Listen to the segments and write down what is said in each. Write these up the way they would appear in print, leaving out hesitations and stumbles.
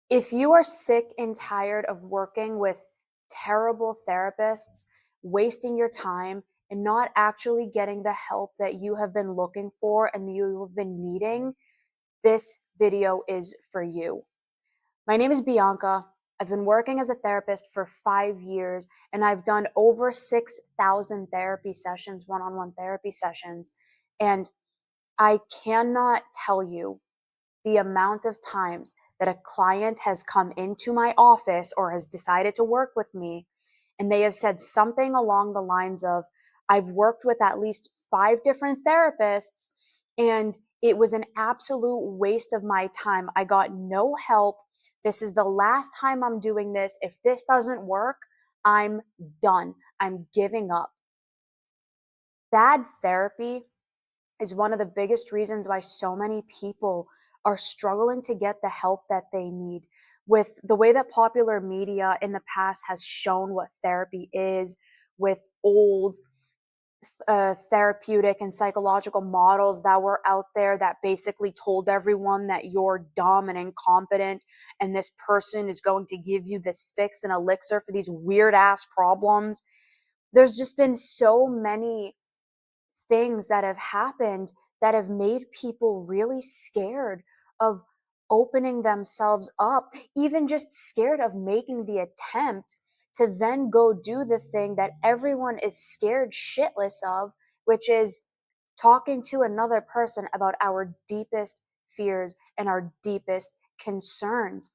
If you are sick and tired of working with terrible therapists, wasting your time, and not actually getting the help that you have been looking for and you have been needing, this video is for you. My name is Bianca. I've been working as a therapist for 5 years, and I've done over 6,000 therapy sessions, one-on-one therapy sessions. And I cannot tell you the amount of times that a client has come into my office or has decided to work with me, and they have said something along the lines of, I've worked with at least 5 different therapists, and it was an absolute waste of my time. I got no help. This is the last time I'm doing this. If this doesn't work, I'm done. I'm giving up. Bad therapy is one of the biggest reasons why so many people are struggling to get the help that they need. With the way that popular media in the past has shown what therapy is, with old therapeutic and psychological models that were out there that basically told everyone that you're dumb and incompetent, and this person is going to give you this fix and elixir for these weird ass problems. There's just been so many things that have happened that have made people really scared of opening themselves up, even just scared of making the attempt to then go do the thing that everyone is scared shitless of, which is talking to another person about our deepest fears and our deepest concerns.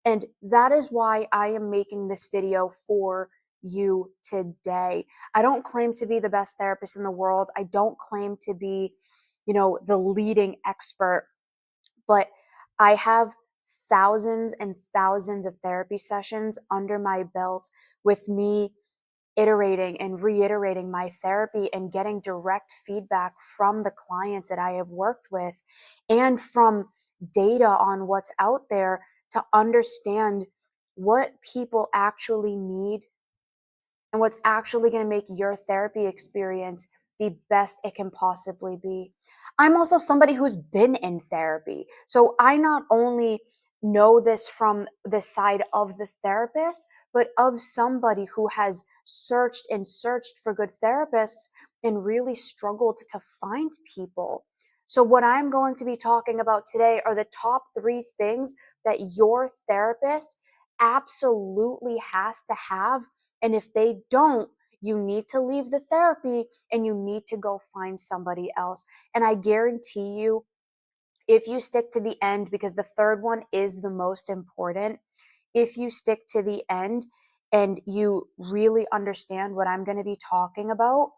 And that is why I am making this video for you today. I don't claim to be the best therapist in the world. I don't claim to be, the leading expert, but I have thousands and thousands of therapy sessions under my belt with me iterating and reiterating my therapy and getting direct feedback from the clients that I have worked with and from data on what's out there to understand what people actually need and what's actually going to make your therapy experience the best it can possibly be. I'm also somebody who's been in therapy. So I not only know this from the side of the therapist, but of somebody who has searched and searched for good therapists and really struggled to find people. So, what I'm going to be talking about today are the top 3 things that your therapist absolutely has to have, and if they don't, you need to leave the therapy and you need to go find somebody else. And I guarantee you, if you stick to the end, because the third one is the most important, if you stick to the end and you really understand what I'm going to be talking about,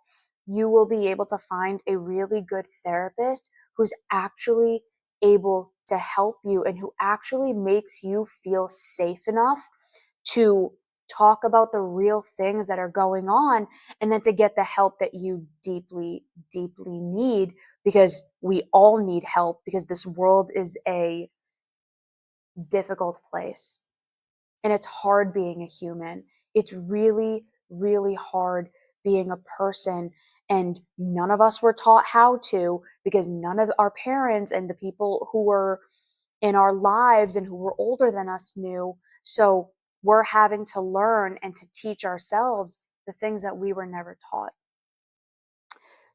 you will be able to find a really good therapist who's actually able to help you and who actually makes you feel safe enough to talk about the real things that are going on and then to get the help that you deeply, deeply need, because we all need help, because this world is a difficult place and it's hard being a human. It's really, really hard being a person. And none of us were taught how to, because none of our parents and the people who were in our lives and who were older than us knew. So we're having to learn and to teach ourselves the things that we were never taught.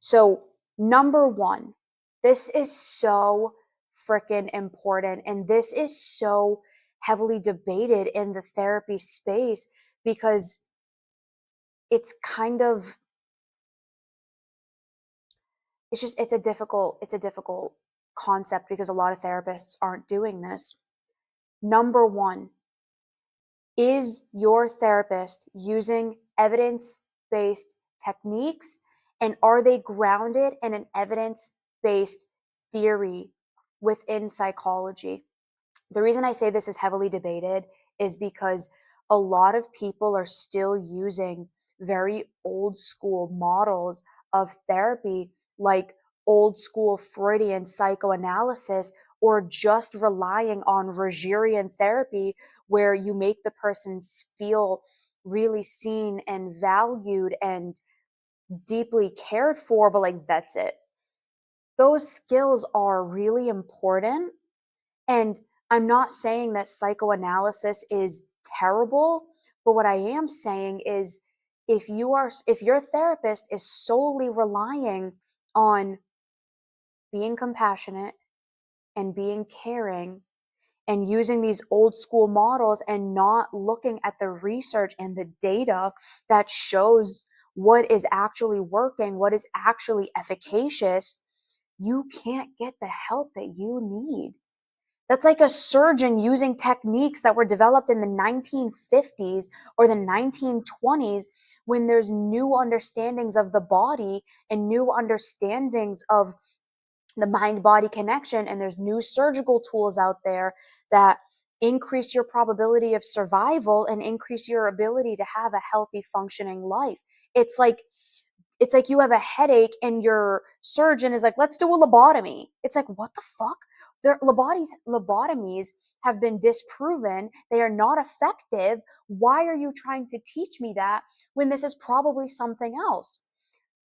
So, number one, this is so freaking important. And this is so heavily debated in the therapy space because it's kind of, it's a difficult concept because a lot of therapists aren't doing this. Number one, is your therapist using evidence-based techniques, and are they grounded in an evidence-based theory within psychology? The reason I say this is heavily debated is because a lot of people are still using very old school models of therapy, like old school Freudian psychoanalysis, or just relying on Rogerian therapy, where you make the person feel really seen and valued and deeply cared for, but like that's it. Those skills are really important, and I'm not saying that psychoanalysis is terrible, but what I am saying is if your therapist is solely relying on being compassionate and being caring and using these old school models and not looking at the research and the data that shows what is actually working, what is actually efficacious, you can't get the help that you need. That's like a surgeon using techniques that were developed in the 1950s or the 1920s, when there's new understandings of the body and new understandings of the mind body connection, and there's new surgical tools out there that increase your probability of survival and increase your ability to have a healthy functioning life. It's like you have a headache and your surgeon is like, let's do a lobotomy. It's like, what the fuck? Their lobotomies have been disproven. They are not effective. Why are you trying to teach me that when this is probably something else?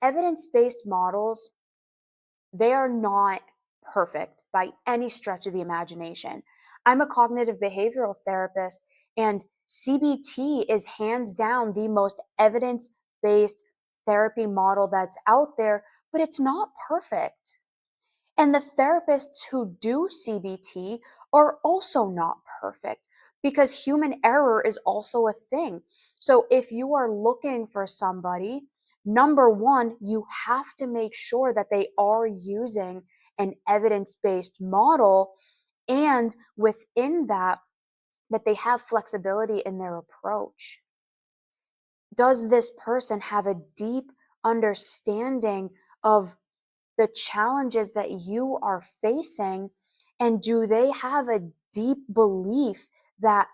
Evidence-based models, they are not perfect by any stretch of the imagination. I'm a cognitive behavioral therapist, and CBT is hands down the most evidence based therapy model that's out there, but it's not perfect. And the therapists who do CBT are also not perfect, because human error is also a thing. So if you are looking for somebody, number one, you have to make sure that they are using an evidence-based model, and within that, that they have flexibility in their approach. Does this person have a deep understanding of the challenges that you are facing? And do they have a deep belief that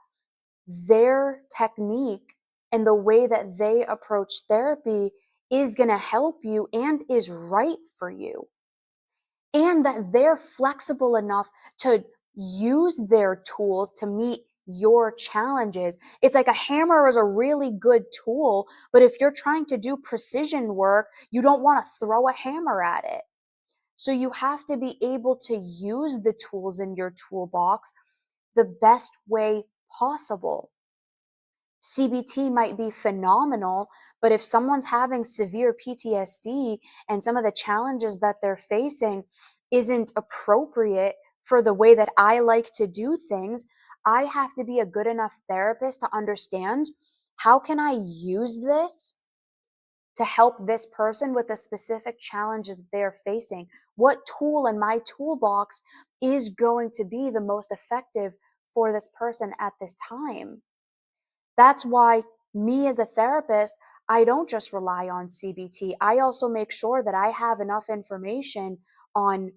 their technique and the way that they approach therapy is going to help you and is right for you? And that they're flexible enough to use their tools to meet your challenges. It's like a hammer is a really good tool, but if you're trying to do precision work, you don't want to throw a hammer at it. So you have to be able to use the tools in your toolbox the best way possible. CBT might be phenomenal, but if someone's having severe PTSD and some of the challenges that they're facing isn't appropriate for the way that I like to do things, I have to be a good enough therapist to understand, how can I use this to help this person with the specific challenges that they're facing? What tool in my toolbox is going to be the most effective for this person at this time? That's why, me as a therapist, I don't just rely on CBT. I also make sure that I have enough information on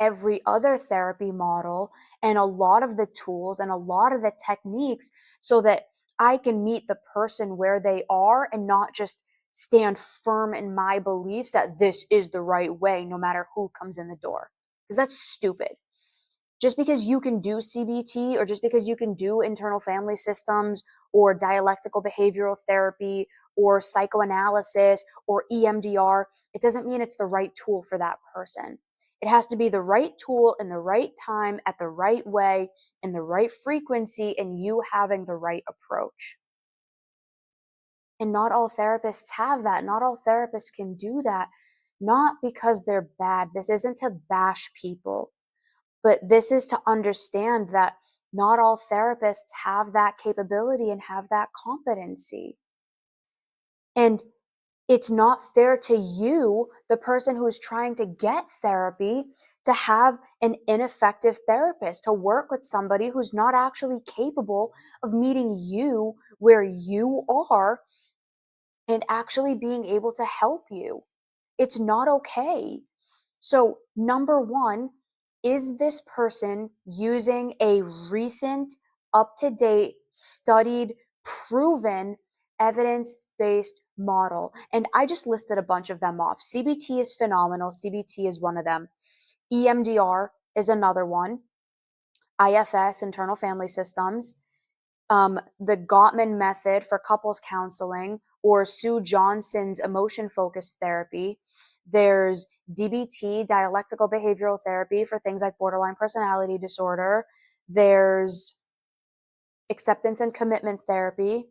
every other therapy model and a lot of the tools and a lot of the techniques, so that I can meet the person where they are and not just stand firm in my beliefs that this is the right way no matter who comes in the door. Because that's stupid. Just because you can do CBT, or just because you can do internal family systems or dialectical behavioral therapy or psychoanalysis or EMDR, it doesn't mean it's the right tool for that person. It has to be the right tool in the right time, at the right way, in the right frequency, and you having the right approach. And not all therapists have that. Not all therapists can do that. Not because they're bad. This isn't to bash people, but this is to understand that not all therapists have that capability and have that competency. And it's not fair to you, the person who's trying to get therapy, to have an ineffective therapist, to work with somebody who's not actually capable of meeting you where you are and actually being able to help you. It's not okay. So, number one, is this person using a recent, up to date, studied, proven, evidence based model? And I just listed a bunch of them off. CBT is phenomenal. CBT is one of them. EMDR is another one. IFS, internal family systems. The Gottman method for couples counseling, or Sue Johnson's emotion focused therapy. There's DBT, dialectical behavioral therapy, for things like borderline personality disorder. there's acceptance and commitment therapy.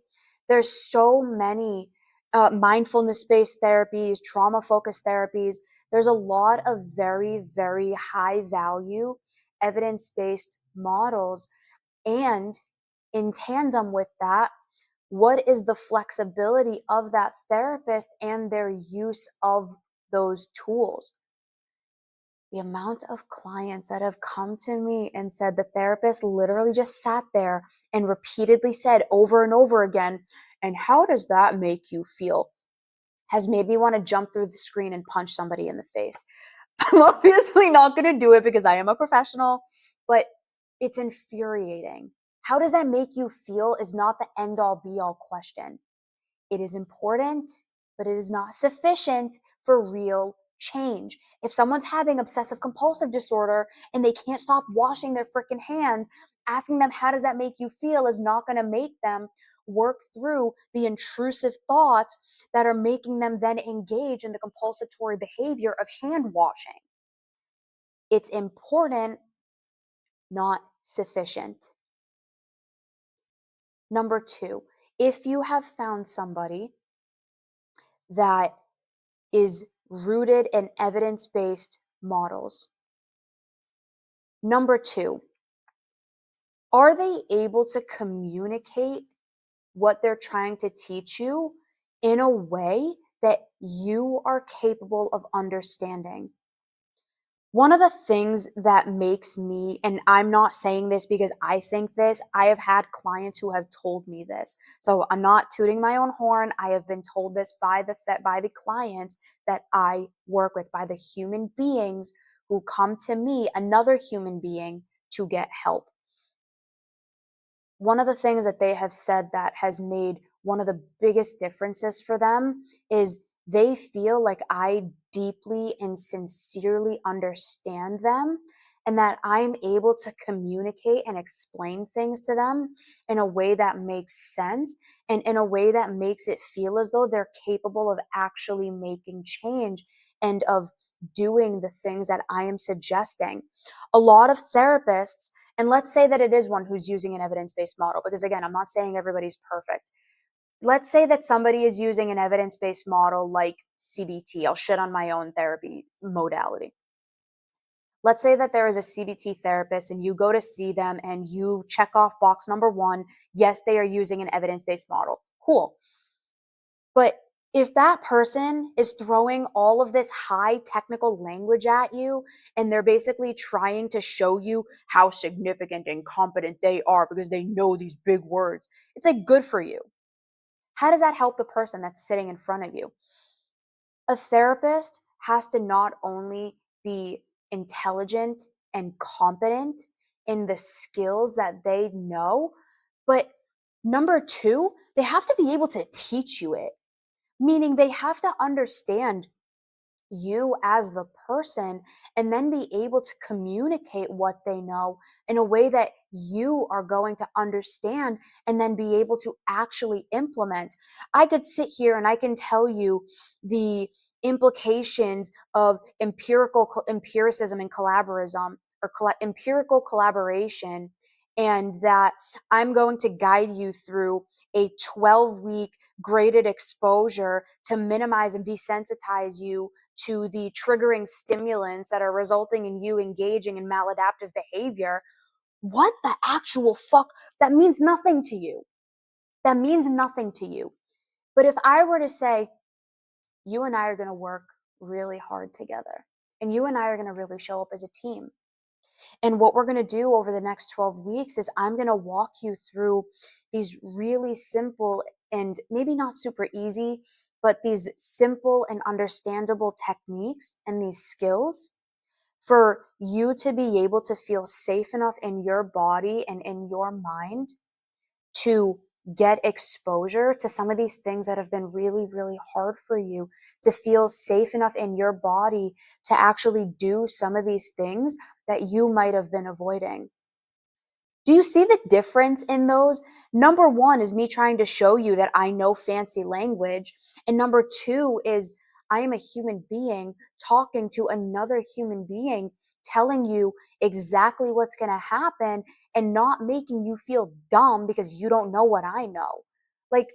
There's so many mindfulness-based therapies, trauma-focused therapies. There's a lot of very, very high value, evidence-based models. And in tandem with that, what is the flexibility of that therapist and their use of those tools? The amount of clients that have come to me and said the therapist literally just sat there and repeatedly said over and over again, and how does that make you feel? Has made me want to jump through the screen and punch somebody in the face. I'm obviously not going to do it because I am a professional, but it's infuriating. How does that make you feel is not the end all be all question. It is important, but it is not sufficient for real change. If someone's having obsessive compulsive disorder and they can't stop washing their freaking hands, asking them, how does that make you feel, is not going to make them work through the intrusive thoughts that are making them then engage in the compulsory behavior of hand washing. It's important, not sufficient. Number 2, if you have found somebody that is rooted in evidence-based models. Number 2, are they able to communicate what they're trying to teach you in a way that you are capable of understanding? One of the things that makes me, and I'm not saying this because I think this, I have had clients who have told me this. So I'm not tooting my own horn. I have been told this by the clients that I work with, by the human beings who come to me, another human being, to get help. One of the things that they have said that has made one of the biggest differences for them is they feel like I deeply and sincerely understand them, and that I'm able to communicate and explain things to them in a way that makes sense and in a way that makes it feel as though they're capable of actually making change and of doing the things that I am suggesting. A lot of therapists, and let's say that it is one who's using an evidence-based model, because again, I'm not saying everybody's perfect. Let's say that somebody is using an evidence-based model like CBT. I'll shit on my own therapy modality. Let's say that there is a CBT therapist and you go to see them and you check off box number 1. Yes, they are using an evidence-based model. Cool. But if that person is throwing all of this high technical language at you and they're basically trying to show you how significant and competent they are because they know these big words, it's like, good for you. How does that help the person that's sitting in front of you? A therapist has to not only be intelligent and competent in the skills that they know, but number 2, they have to be able to teach you it. Meaning they have to understand you as the person and then be able to communicate what they know in a way that you are going to understand and then be able to actually implement. I could sit here and I can tell you the implications of empiricism and collaborism, or empirical collaboration, and that I'm going to guide you through a 12-week graded exposure to minimize and desensitize you to the triggering stimulants that are resulting in you engaging in maladaptive behavior. What the actual fuck? That means nothing to you. That means nothing to you. But if I were to say, you and I are going to work really hard together, and you and I are going to really show up as a team, and what we're going to do over the next 12 weeks is I'm going to walk you through these really simple and maybe not super easy, but these simple and understandable techniques and these skills for you to be able to feel safe enough in your body and in your mind to get exposure to some of these things that have been really, really hard for you, to feel safe enough in your body to actually do some of these things that you might have been avoiding. Do you see the difference in those? Number 1 is me trying to show you that I know fancy language. And number 2 is I am a human being talking to another human being telling you exactly what's going to happen and not making you feel dumb because you don't know what I know. Like,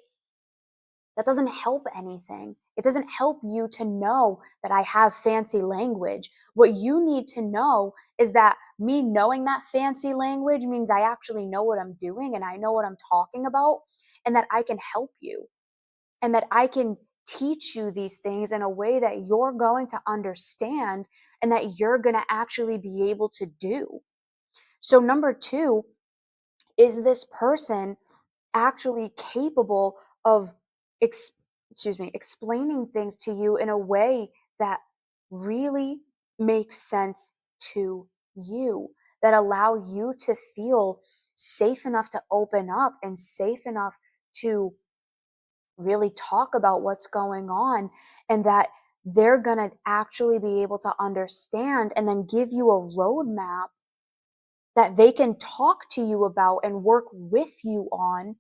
that doesn't help anything. It doesn't help you to know that I have fancy language. What you need to know is that me knowing that fancy language means I actually know what I'm doing and I know what I'm talking about, and that I can help you, and that I can teach you these things in a way that you're going to understand and that you're going to actually be able to do. So, number two, is this person actually capable of ex- explaining things to you in a way that really makes sense to you, that allow you to feel safe enough to open up and safe enough to really talk about what's going on, and that they're going to actually be able to understand and then give you a roadmap that they can talk to you about and work with you on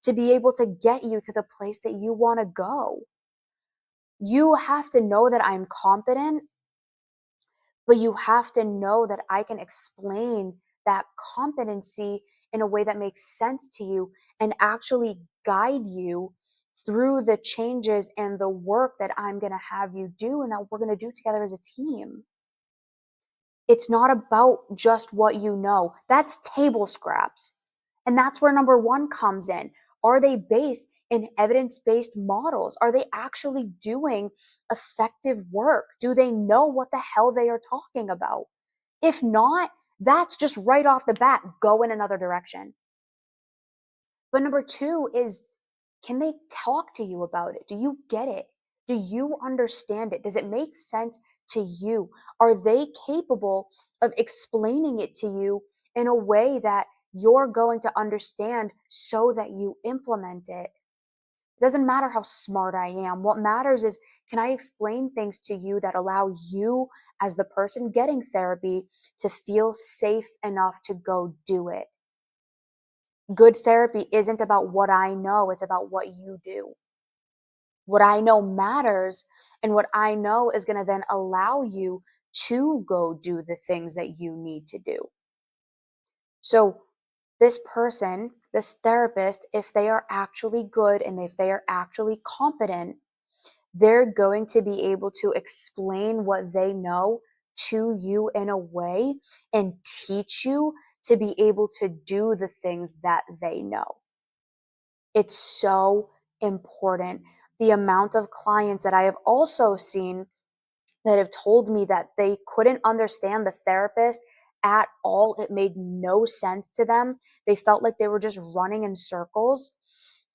to be able to get you to the place that you want to go. You have to know that I'm competent, but you have to know that I can explain that competency in a way that makes sense to you and actually guide you through the changes and the work that I'm going to have you do and that we're going to do together as a team. It's not about just what you know. That's table scraps. And that's where number one comes in. Are they based in evidence based models? Are they actually doing effective work? Do they know what the hell they are talking about? If not, that's just right off the bat, go in another direction. But number two is, can they talk to you about it? Do you get it? Do you understand it? Does it make sense to you? Are they capable of explaining it to you in a way that you're going to understand so that you implement it? It doesn't matter how smart I am. What matters is, can I explain things to you that allow you, as the person getting therapy, to feel safe enough to go do it? Good therapy isn't about what I know, it's about what you do. What I know matters, and what I know is going to then allow you to go do the things that you need to do. So, this person, this therapist, if they are actually good and if they are actually competent, they're going to be able to explain what they know to you in a way and teach you to be able to do the things that they know. It's so important. The amount of clients that I have also seen that have told me that they couldn't understand the therapist at all. It made no sense to them. They felt like they were just running in circles,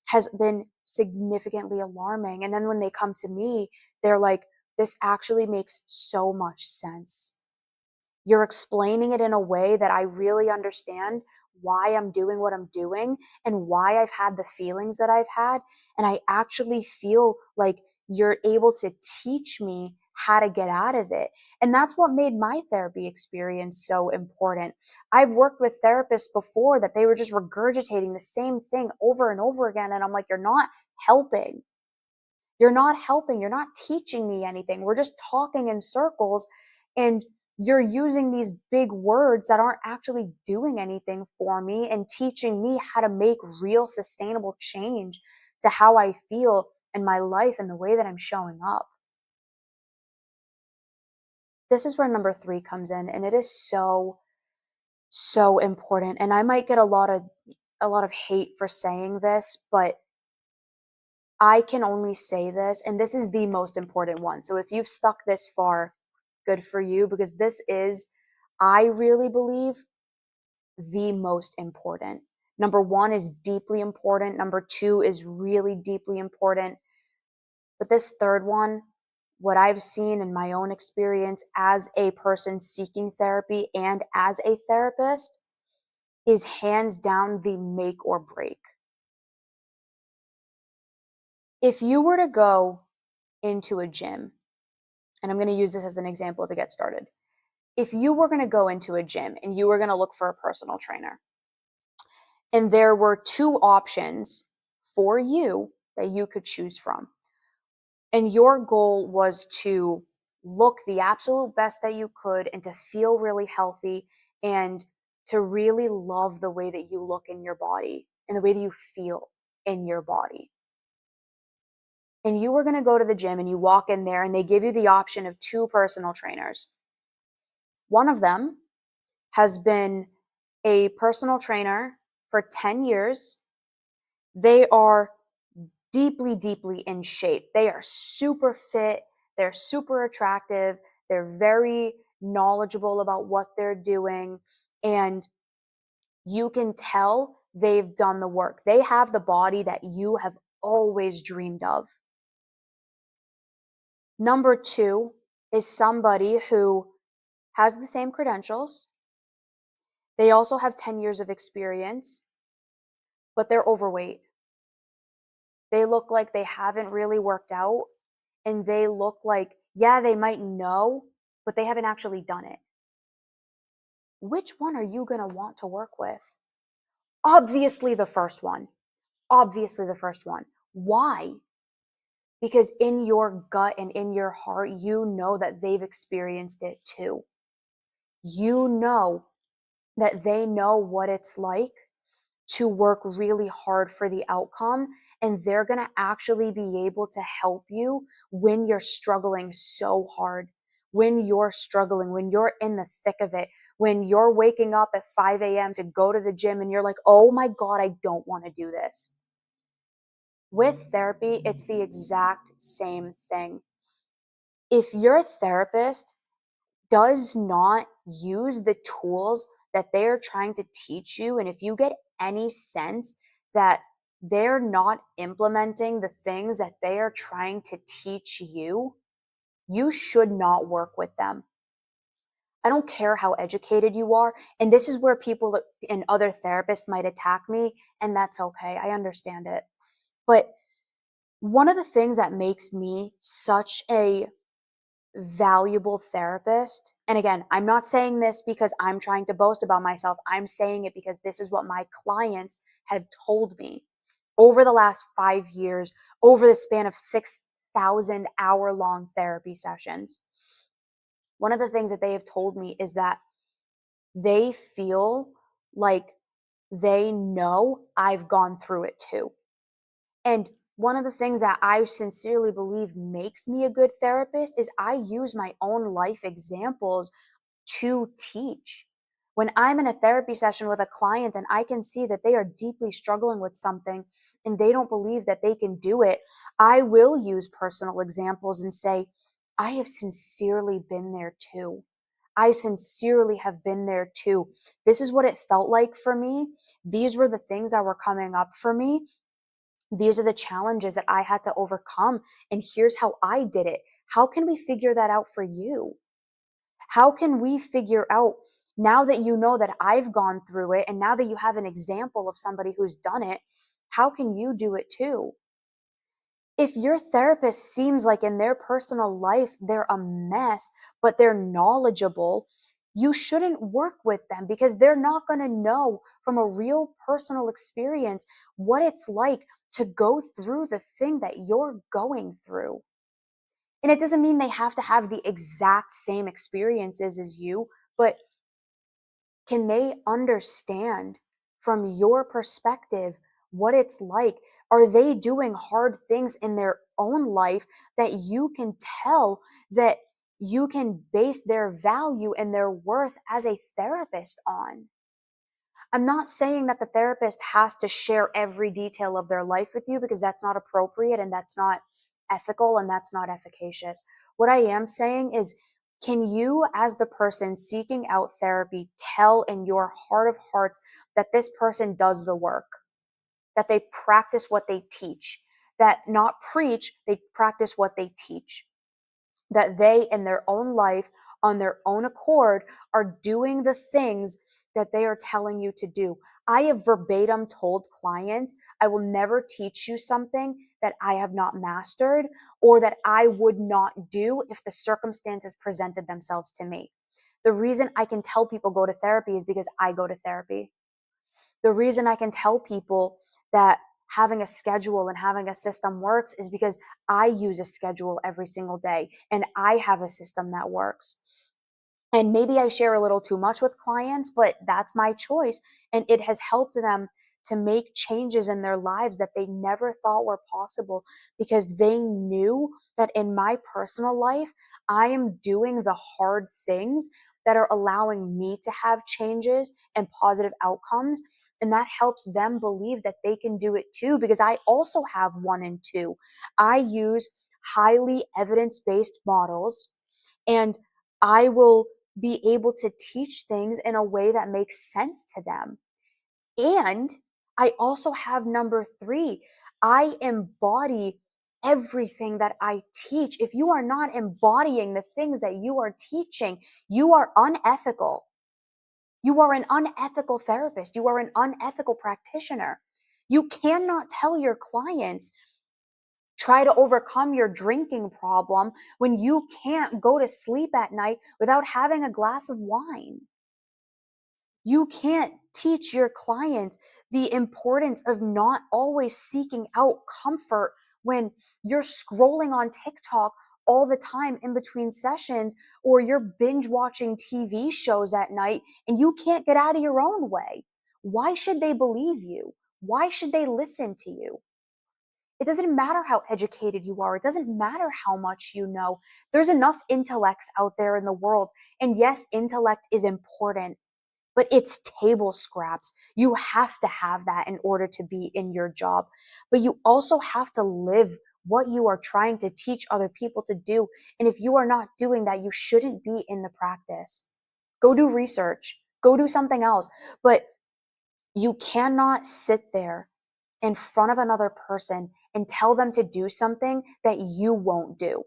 has been significantly alarming. And then when they come to me, they're like, this actually makes so much sense. You're explaining it in a way that I really understand why I'm doing what I'm doing and why I've had the feelings that I've had. And I actually feel like you're able to teach me how to get out of it. And that's what made my therapy experience so important. I've worked with therapists before that they were just regurgitating the same thing over and over again. And I'm like, you're not helping. You're not helping. You're not teaching me anything. We're just talking in circles, and you're using these big words that aren't actually doing anything for me and teaching me how to make real sustainable change to how I feel in my life and the way that I'm showing up. This is where number three comes in, and it is so, so important. And I might get a lot of hate for saying this, but I can only say this, and this is the most important one. So if you've stuck this far, good for you, because this is, I really believe, the most important. Number one is deeply important. Number two is really deeply important. But this third one, what I've seen in my own experience as a person seeking therapy and as a therapist, is hands down the make or break. If you were to go into a gym, and I'm going to use this as an example to get started. If you were going to go into a gym and you were going to look for a personal trainer, and there were two options for you that you could choose from, and your goal was to look the absolute best that you could and to feel really healthy and to really love the way that you look in your body and the way that you feel in your body. And you were going to go to the gym and you walk in there and they give you the option of two personal trainers. One of them has been a personal trainer for 10 years. They are deeply, deeply in shape. They are super fit. They're super attractive. They're very knowledgeable about what they're doing. And you can tell they've done the work. They have the body that you have always dreamed of. Number two is somebody who has the same credentials. They also have 10 years of experience, but they're overweight. They look like they haven't really worked out, and they look like, yeah, they might know, but they haven't actually done it. Which one are you going to want to work with? Obviously the first one. Obviously the first one. Why? Because in your gut and in your heart, you know that they've experienced it too. You know that they know what it's like to work really hard for the outcome, and they're going to actually be able to help you when you're struggling so hard, when you're struggling, when you're in the thick of it, when you're waking up at 5 a.m. to go to the gym and you're like, oh my God, I don't want to do this. With therapy, it's the exact same thing. If your therapist does not use the tools that they are trying to teach you, and if you get any sense that they're not implementing the things that they are trying to teach you, you should not work with them. I don't care how educated you are. And this is where people and other therapists might attack me, and that's okay. I understand it. But one of the things that makes me such a valuable therapist. And again, I'm not saying this because I'm trying to boast about myself. I'm saying it because this is what my clients have told me over the last 5 years, over the span of 6,000 hour long therapy sessions. One of the things that they have told me is that they feel like they know I've gone through it too. And one of the things that I sincerely believe makes me a good therapist is I use my own life examples to teach. When I'm in a therapy session with a client and I can see that they are deeply struggling with something and they don't believe that they can do it, I will use personal examples and say, I have sincerely been there too. I sincerely have been there too. This is what it felt like for me. These were the things that were coming up for me. These are the challenges that I had to overcome. And here's how I did it. How can we figure that out for you? How can we figure out, now that you know that I've gone through it and now that you have an example of somebody who's done it, how can you do it too? If your therapist seems like in their personal life they're a mess, but they're knowledgeable, you shouldn't work with them because they're not going to know from a real personal experience what it's like to go through the thing that you're going through. And it doesn't mean they have to have the exact same experiences as you, but can they understand from your perspective what it's like? Are they doing hard things in their own life that you can tell that you can base their value and their worth as a therapist on? I'm not saying that the therapist has to share every detail of their life with you because that's not appropriate and that's not ethical and that's not efficacious. What I am saying is, can you, as the person seeking out therapy, tell in your heart of hearts that this person does the work, that they practice what they teach, that not preach, they practice what they teach, that they in their own life, on their own accord, are doing the things that they are telling you to do. I have verbatim told clients, I will never teach you something that I have not mastered or that I would not do if the circumstances presented themselves to me. The reason I can tell people go to therapy is because I go to therapy. The reason I can tell people that having a schedule and having a system works is because I use a schedule every single day and I have a system that works. And maybe I share a little too much with clients, but that's my choice. And it has helped them to make changes in their lives that they never thought were possible because they knew that in my personal life, I am doing the hard things that are allowing me to have changes and positive outcomes. And that helps them believe that they can do it too, because I also have one and two. I use highly evidence based models, and I will be able to teach things in a way that makes sense to them. And I also have number three, I embody everything that I teach. If you are not embodying the things that you are teaching, you are unethical. You are an unethical therapist. You are an unethical practitioner. You cannot tell your clients, try to overcome your drinking problem when you can't go to sleep at night without having a glass of wine. You can't teach your clients the importance of not always seeking out comfort when you're scrolling on TikTok all the time in between sessions, or you're binge watching TV shows at night and you can't get out of your own way. Why should they believe you? Why should they listen to you? It doesn't matter how educated you are. It doesn't matter how much you know. There's enough intellects out there in the world. And yes, intellect is important, but it's table scraps. You have to have that in order to be in your job. But you also have to live what you are trying to teach other people to do. And if you are not doing that, you shouldn't be in the practice. Go do research, go do something else. But you cannot sit there in front of another person and tell them to do something that you won't do.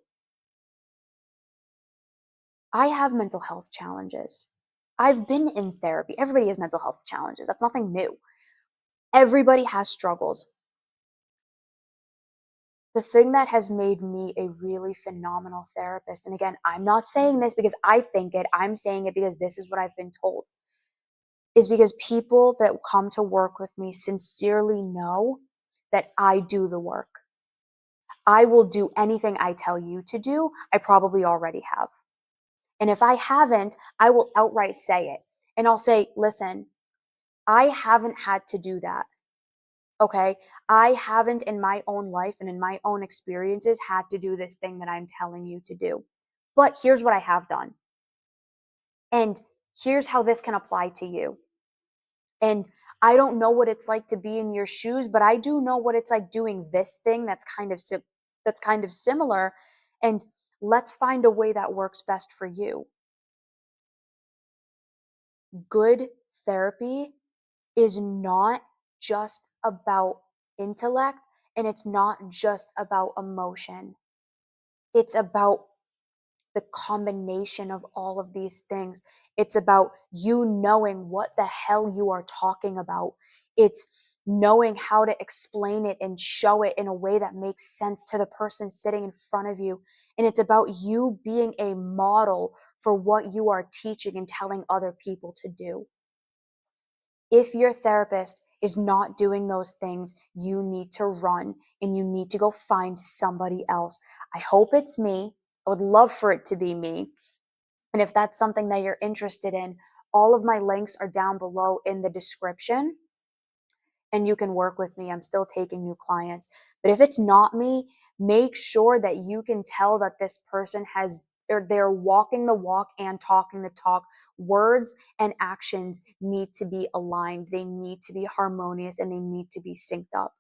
I have mental health challenges. I've been in therapy. Everybody has mental health challenges. That's nothing new. Everybody has struggles. The thing that has made me a really phenomenal therapist, and again, I'm not saying this because I think it, I'm saying it because this is what I've been told, is because people that come to work with me sincerely know that I do the work. I will do anything I tell you to do. I probably already have. And if I haven't, I will outright say it. And I'll say, listen, I haven't had to do that. Okay. I haven't in my own life and in my own experiences had to do this thing that I'm telling you to do. But here's what I have done. And here's how this can apply to you. And I don't know what it's like to be in your shoes, but I do know what it's like doing this thing that's kind of similar. And let's find a way that works best for you. Good therapy is not just about intellect, and it's not just about emotion. It's about the combination of all of these things. It's about you knowing what the hell you are talking about. It's knowing how to explain it and show it in a way that makes sense to the person sitting in front of you. And it's about you being a model for what you are teaching and telling other people to do. If your therapist is not doing those things, you need to run and you need to go find somebody else. I hope it's me. I would love for it to be me. And if that's something that you're interested in, all of my links are down below in the description and you can work with me. I'm still taking new clients. But if it's not me, make sure that you can tell that this person has, or they're walking the walk and talking the talk. Words and actions need to be aligned. They need to be harmonious and they need to be synced up.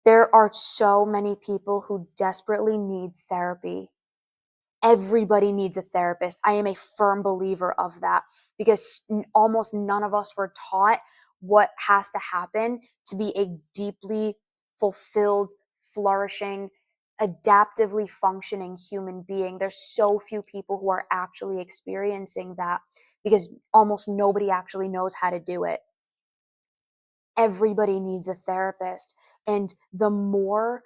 There are so many people who desperately need therapy. Everybody needs a therapist. I am a firm believer of that because almost none of us were taught what has to happen to be a deeply fulfilled, flourishing, adaptively functioning human being. There's so few people who are actually experiencing that because almost nobody actually knows how to do it. Everybody needs a therapist. And the more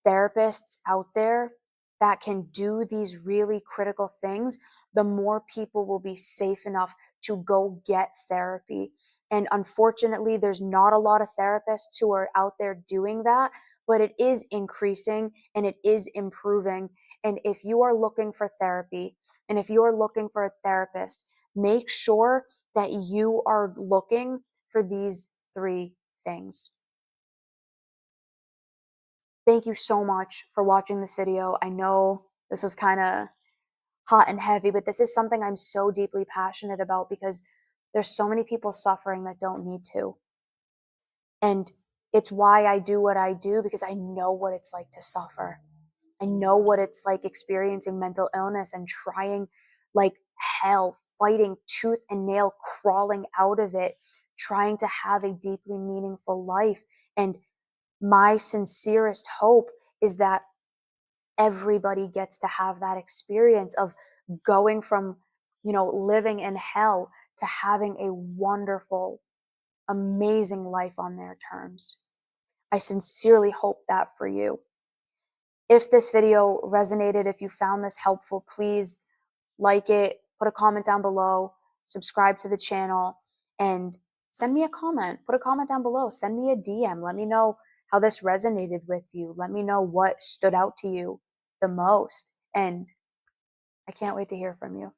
therapists out there that can do these really critical things, the more people will be safe enough to go get therapy. And unfortunately, there's not a lot of therapists who are out there doing that, but it is increasing and it is improving. And if you are looking for therapy and if you are looking for a therapist, make sure that you are looking for these 3 things. Thank you so much for watching this video. I know this is kind of hot and heavy, but this is something I'm so deeply passionate about because there's so many people suffering that don't need to. And it's why I do what I do, because I know what it's like to suffer. I know what it's like experiencing mental illness and trying like hell, fighting tooth and nail, crawling out of it, trying to have a deeply meaningful life. And my sincerest hope is that everybody gets to have that experience of going from, living in hell to having a wonderful, amazing life on their terms. I sincerely hope that for you. If this video resonated, if you found this helpful, please like it, put a comment down below, subscribe to the channel, and send me a comment. Put a comment down below. Send me a DM. Let me know how this resonated with you. Let me know what stood out to you the most. And I can't wait to hear from you.